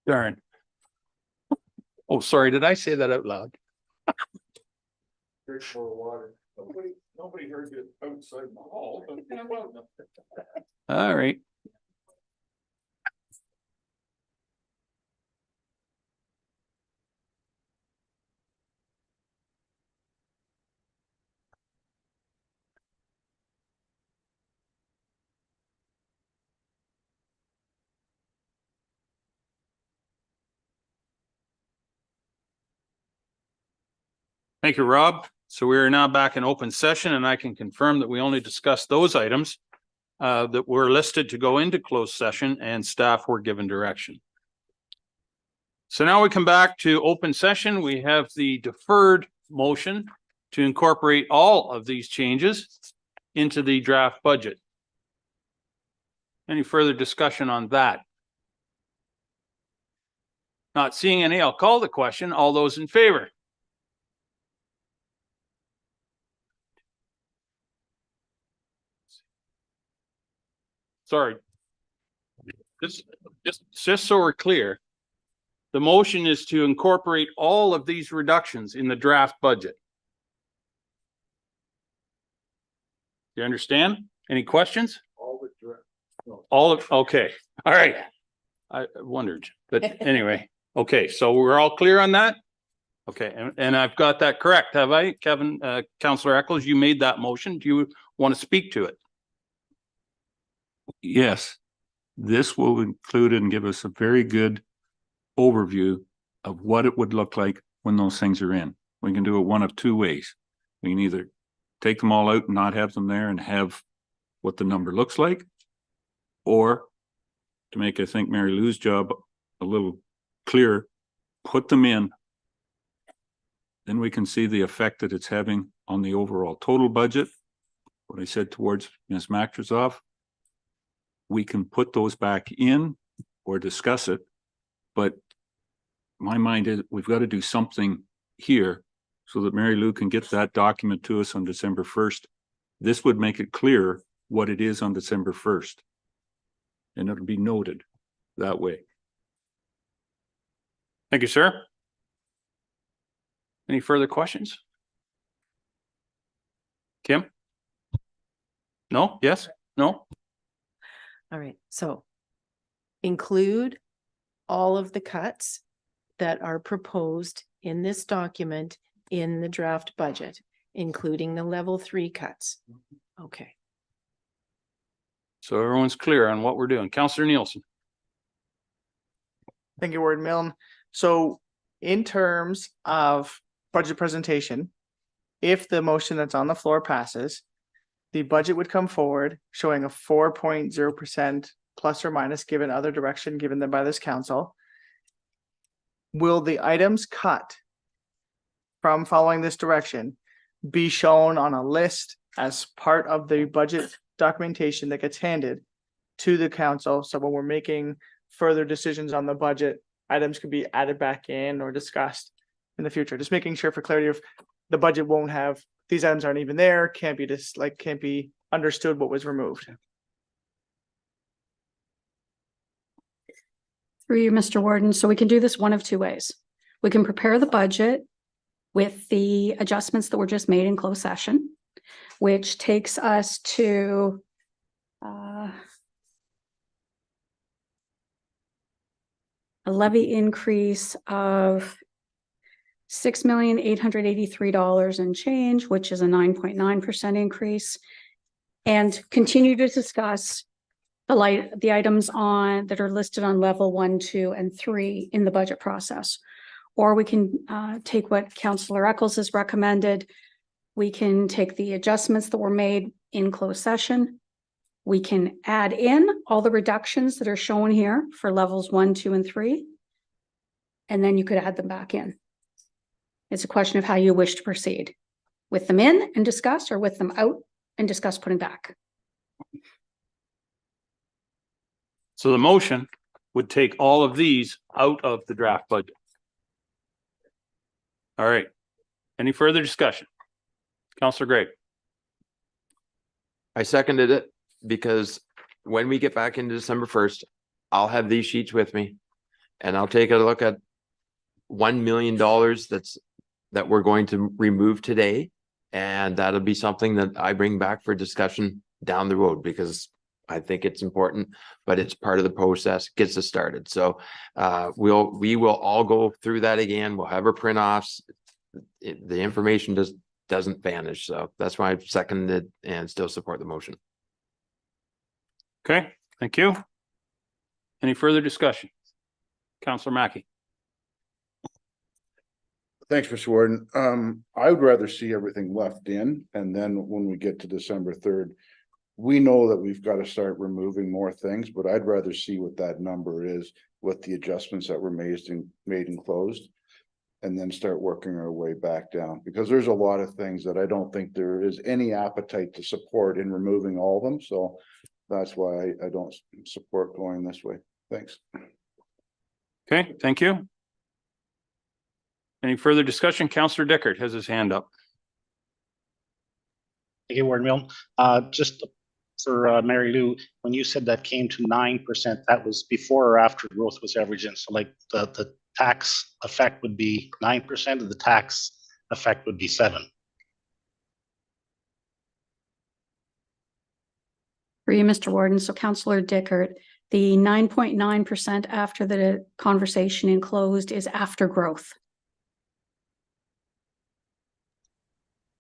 Darn. Oh, sorry. Did I say that out loud? Drink more water. Nobody heard you outside the hall. All right. Thank you, Rob. So we are now back in open session, and I can confirm that we only discussed those items that were listed to go into closed session, and staff were given direction. So now we come back to open session. We have the deferred motion to incorporate all of these changes into the draft budget. Any further discussion on that? Not seeing any, I'll call the question. All those in favor? Sorry. Just so we're clear, the motion is to incorporate all of these reductions in the draft budget. You understand? Any questions? Okay. All right. I wondered, but anyway, okay. So we're all clear on that? Okay. And I've got that correct, have I? Kevin, Councillor Eccles, you made that motion. Do you want to speak to it? Yes, this will include and give us a very good overview of what it would look like when those things are in. We can do it one of two ways. We can either take them all out and not have them there and have what the number looks like, or to make, I think, Mary Lou's job a little clearer, put them in. Then we can see the effect that it's having on the overall total budget. What I said towards Ms. Maktrizov, we can put those back in or discuss it, but my mind is we've got to do something here so that Mary Lou can get that document to us on December 1st. This would make it clear what it is on December 1st. And it'll be noted that way. Thank you, sir. Any further questions? Kim? No? Yes? No? All right, so include all of the cuts that are proposed in this document in the draft budget, including the level 3 cuts. Okay. So everyone's clear on what we're doing. Councillor Nielsen. Thank you, Warden Milne. So in terms of budget presentation, if the motion that's on the floor passes, the budget would come forward showing a 4.0% plus or minus given other direction given them by this council. Will the items cut from following this direction be shown on a list as part of the budget documentation that gets handed to the council? So when we're making further decisions on the budget, items could be added back in or discussed in the future. Just making sure for clarity of the budget won't have, these items aren't even there, can't be understood what was removed. Through you, Mr. Warden. So we can do this one of two ways. We can prepare the budget with the adjustments that were just made in closed session, which takes us to a levy increase of $6,883 and change, which is a 9.9% increase, and continue to discuss the items that are listed on level 1, 2, and 3 in the budget process. Or we can take what Councillor Eccles has recommended. We can take the adjustments that were made in closed session. We can add in all the reductions that are shown here for levels 1, 2, and 3. And then you could add them back in. It's a question of how you wish to proceed. With them in and discuss, or with them out and discuss putting back. So the motion would take all of these out of the draft budget. All right. Any further discussion? Councillor Gray. I seconded it because when we get back into December 1st, I'll have these sheets with me and I'll take a look at $1 million that we're going to remove today. And that'll be something that I bring back for discussion down the road, because I think it's important, but it's part of the process, gets us started. So we will all go through that again. We'll have our print offs. The information doesn't vanish. So that's why I've seconded and still support the motion. Okay, thank you. Any further discussion? Counselor Mackey. Thanks, Mr. Warden. I would rather see everything left in, and then when we get to December 3rd, we know that we've got to start removing more things, but I'd rather see what that number is with the adjustments that were made and closed. And then start working our way back down, because there's a lot of things that I don't think there is any appetite to support in removing all of them. So that's why I don't support going this way. Thanks. Okay, thank you. Any further discussion? Counselor Dickert has his hand up. Thank you, Warden Milne. Just for Mary Lou, when you said that came to 9%, that was before or after growth was averaged in? So like the tax effect would be 9% and the tax effect would be 7%. For you, Mr. Warden, so Councillor Dickert, the 9.9% after the conversation enclosed is after growth.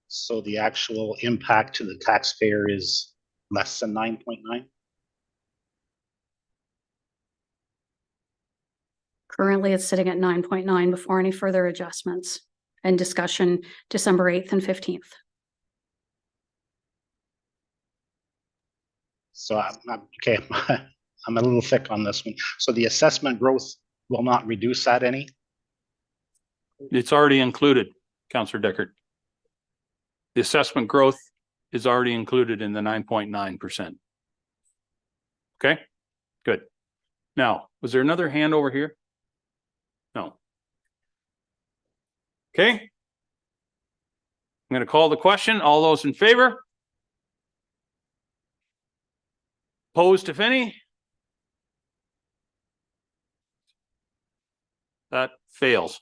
So the actual impact to the taxpayer is less than 9.9? Currently, it's sitting at 9.9 before any further adjustments and discussion December 8th and 15th. So I'm okay. I'm a little thick on this one. So the assessment growth will not reduce that any? It's already included, Counselor Dickert. The assessment growth is already included in the 9.9%. Okay, good. Now, was there another hand over here? No. Okay. I'm going to call the question. All those in favor? Opposed, if any? That fails.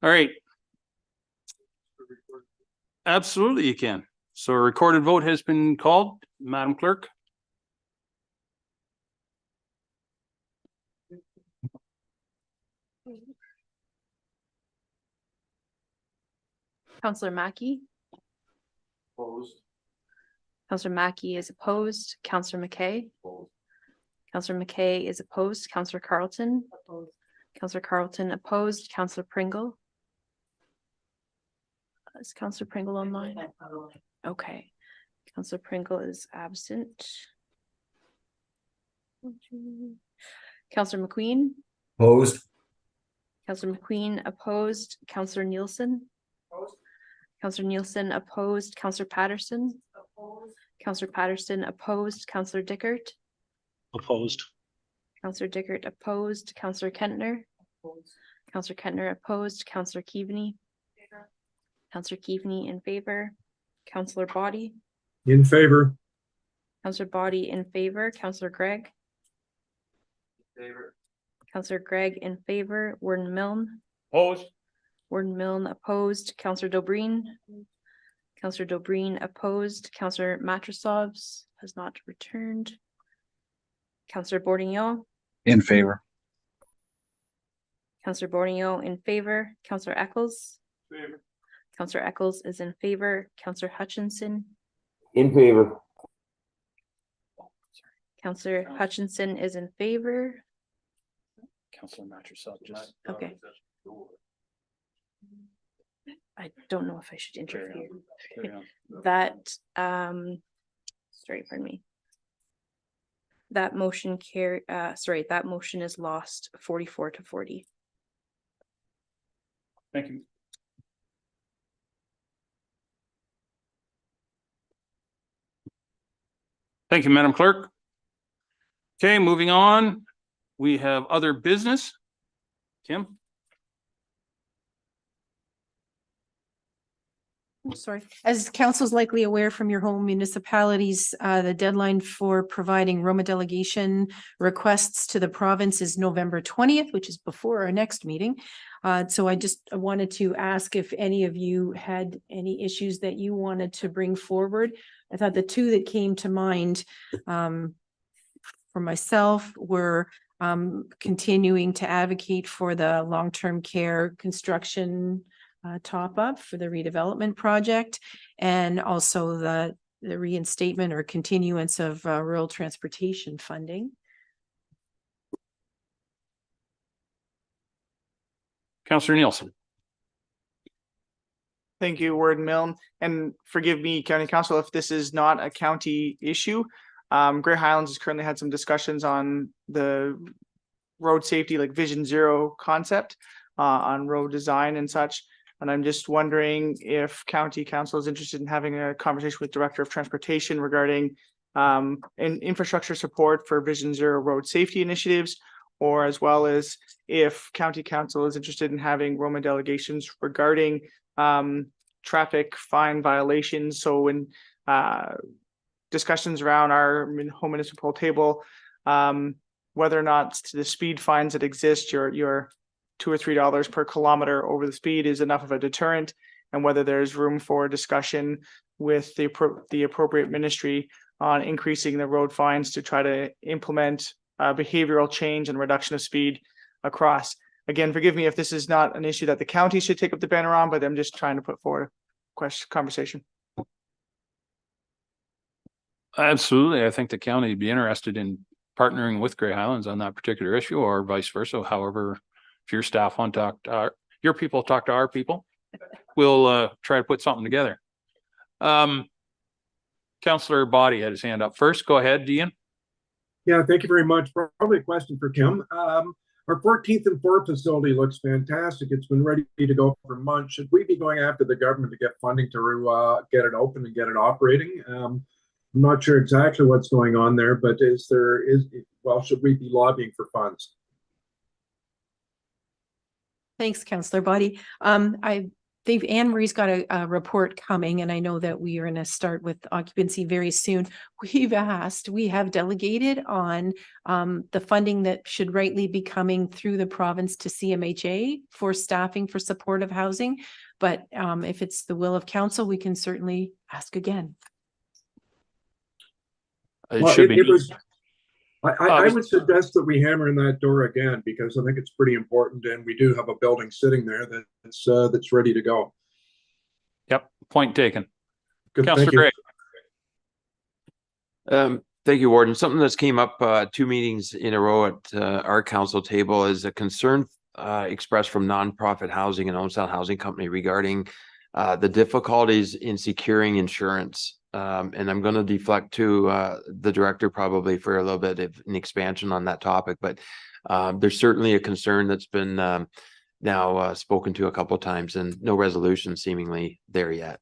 All right. Absolutely, you can. So a recorded vote has been called, Madam Clerk. Counselor Mackey. Opposed. Counselor Mackey is opposed. Counselor McKay. Counselor McKay is opposed. Counselor Carlton. Counselor Carlton opposed. Counselor Pringle. Is Counselor Pringle online? Okay. Counselor Pringle is absent. Counselor McQueen. Opposed. Counselor McQueen opposed. Counselor Nielsen. Counselor Nielsen opposed. Counselor Patterson. Counselor Patterson opposed. Counselor Dickert. Opposed. Counselor Dickert opposed. Counselor Kentner. Counselor Kentner opposed. Counselor Keaveney. Counselor Keaveney in favor. Counselor Body. In favor. Counselor Body in favor. Counselor Gregg. Favor. Counselor Gregg in favor. Warden Milne. Opposed. Warden Milne opposed. Counselor Dobreen. Counselor Dobreen opposed. Counselor Matrosovs has not returned. Counselor Bourdignon. In favor. Counselor Bourdignon in favor. Counselor Eccles. Favor. Counselor Eccles is in favor. Counselor Hutchinson. In favor. Counselor Hutchinson is in favor. Counselor Matrosov just. Okay. I don't know if I should interfere. That, sorry, pardon me. That motion that motion is lost 44-40. Thank you. Thank you, Madam Clerk. Okay, moving on. We have other business. Kim? Sorry, as council's likely aware from your home municipalities, the deadline for providing Roma delegation requests to the province is November 20th, which is before our next meeting. So I just wanted to ask if any of you had any issues that you wanted to bring forward. I thought the two that came to mind for myself were continuing to advocate for the long-term care construction top up for the redevelopment project, and also the reinstatement or continuance of rural transportation funding. Councillor Nielsen. Thank you, Ward and Milne, and forgive me, County Council, if this is not a county issue. Grey Highlands has currently had some discussions on the road safety, like Vision Zero concept on road design and such. And I'm just wondering if County Council is interested in having a conversation with Director of Transportation regarding infrastructure support for Vision Zero road safety initiatives, or as well as if County Council is interested in having Roma delegations regarding traffic fine violations. So when discussions around our home municipal table, whether or not the speed fines that exist, your $2 or $3 per kilometer over the speed is enough of a deterrent, and whether there's room for discussion with the appropriate ministry on increasing the road fines to try to implement behavioral change and reduction of speed across. Again, forgive me if this is not an issue that the county should take up the banner on, but I'm just trying to put forward a conversation. Absolutely. I think the county would be interested in partnering with Grey Highlands on that particular issue, or vice versa. However, if your staff want to talk to your people, talk to our people, we'll try to put something together. Councillor Body had his hand up first. Go ahead, Dean. Yeah, thank you very much. Probably a question for Kim. Our 14th and 4th facility looks fantastic. It's been ready to go for months. Should we be going after the government to get funding to get it open and get it operating? I'm not sure exactly what's going on there, but should we be lobbying for funds? Thanks, Councillor Body. I think Anne Marie's got a report coming, and I know that we are going to start with occupancy very soon. We have delegated on the funding that should rightly be coming through the province to CMHA for staffing for supportive housing. But if it's the will of council, we can certainly ask again. It should be. I would suggest that we hammer in that door again, because I think it's pretty important, and we do have a building sitting there that's ready to go. Yep, point taken. Good, Councillor thank Gray. Thank you, Warden. Something that's came up 2 meetings in a row at our council table is a concern expressed from nonprofit housing and own-style housing company regarding the difficulties in securing insurance. And I'm going to deflect to the director probably for a little bit of an expansion on that topic, but there's certainly a concern that's been now spoken to a couple of times, and no resolution seemingly there yet.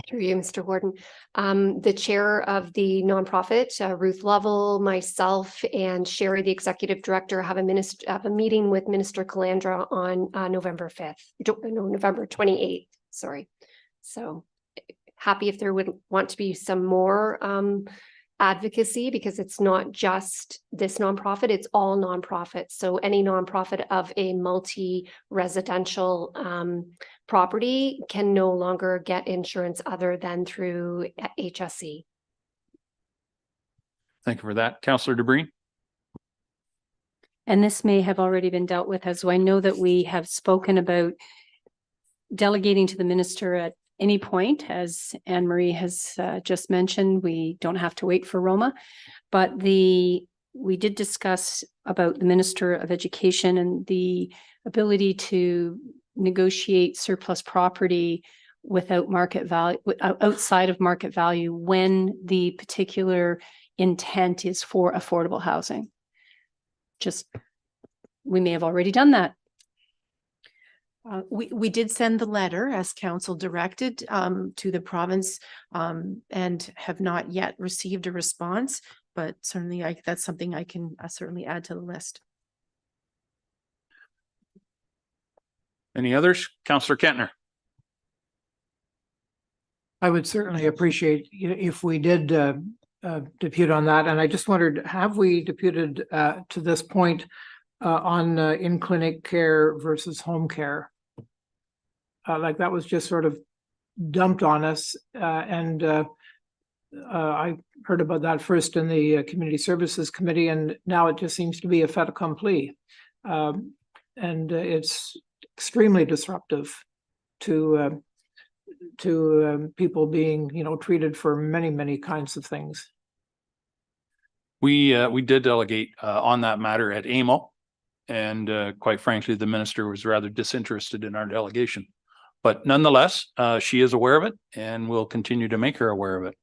Through you, Mr. Warden. The chair of the nonprofit, Ruth Lovell, myself, and Sherry, the executive director, have a meeting with Minister Calandra on November 28th. Sorry. So happy if there would want to be some more advocacy, because it's not just this nonprofit, it's all nonprofits. So any nonprofit of a multi-residential property can no longer get insurance other than through HSE. Thank you for that. Councillor DeBreen. And this may have already been dealt with, as I know that we have spoken about delegating to the minister at any point, as Anne Marie has just mentioned. We don't have to wait for Roma, but we did discuss about the Minister of Education and the ability to negotiate surplus property without market value, outside of market value, when the particular intent is for affordable housing. We may have already done that. We did send the letter as council directed to the province and have not yet received a response, but certainly that's something I can certainly add to the list. Any others? Counselor Kentner. I would certainly appreciate if we did depute on that. And I just wondered, have we deputed to this point on in-clinic care versus home care? Like that was just sort of dumped on us. And I heard about that first in the Community Services Committee, and now it just seems to be a fait accompli. And it's extremely disruptive to people being, treated for many, many kinds of things. We did delegate on that matter at AMO, and quite frankly, the minister was rather disinterested in our delegation. But nonetheless, she is aware of it, and we'll continue to make her aware of it.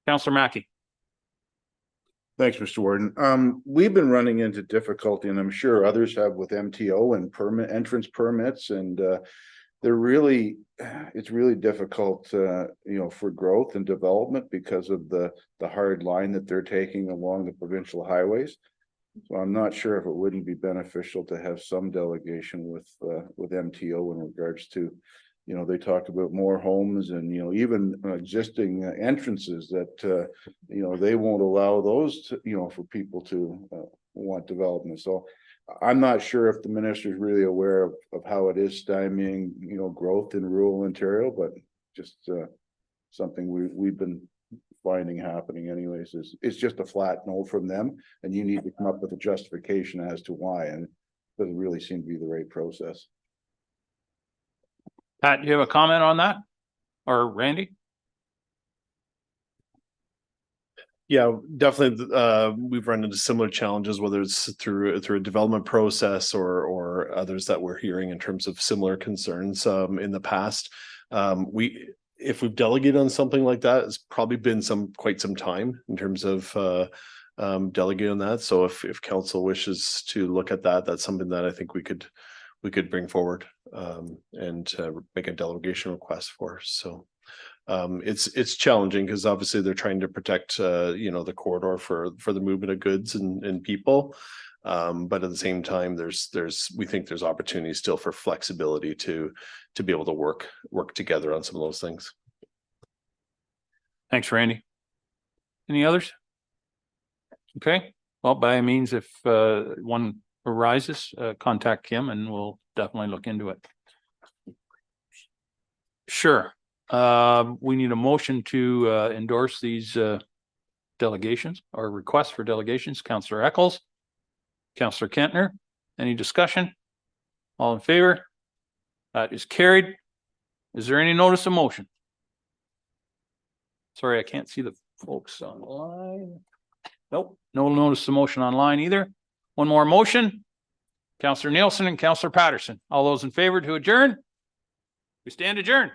Councillor Mackey. Thanks, Mr. Warden. We've been running into difficulty, and I'm sure others have, with MTO and entrance permits, and it's really difficult, for growth and development because of the hard line that they're taking along the provincial highways. So I'm not sure if it wouldn't be beneficial to have some delegation with MTO in regards to, they talk about more homes and, even existing entrances that, they won't allow those to, for people to want development. So I'm not sure if the minister is really aware of how it is stymieing, growth in rural Ontario, but just something we've been finding happening anyways. It's just a flat no from them, and you need to come up with a justification as to why, and it doesn't really seem to be the right process. Pat, do you have a comment on that? Or Randy? Yeah, definitely. We've run into similar challenges, whether it's through a development process or others that we're hearing in terms of similar concerns in the past. If we've delegated on something like that, it's probably been quite some time in terms of delegating on that. So if council wishes to look at that, that's something that I think we could bring forward and make a delegation request for. So it's challenging because obviously they're trying to protect the corridor for the movement of goods and people. But at the same time, we think there's opportunities still for flexibility to be able to work together on some of those things. Thanks, Randy. Any others? Okay, well, by all means, if one arises, contact Kim and we'll definitely look into it. Sure. We need a motion to endorse these delegations or requests for delegations. Councillor Eccles, Councillor Kentner, any discussion? All in favor? That is carried. Is there any notice of motion? Sorry, I can't see the folks online. Nope, no notice of motion online either. One more motion. Councillor Nielsen and Councillor Patterson. All those in favor to adjourn? We stand adjourned.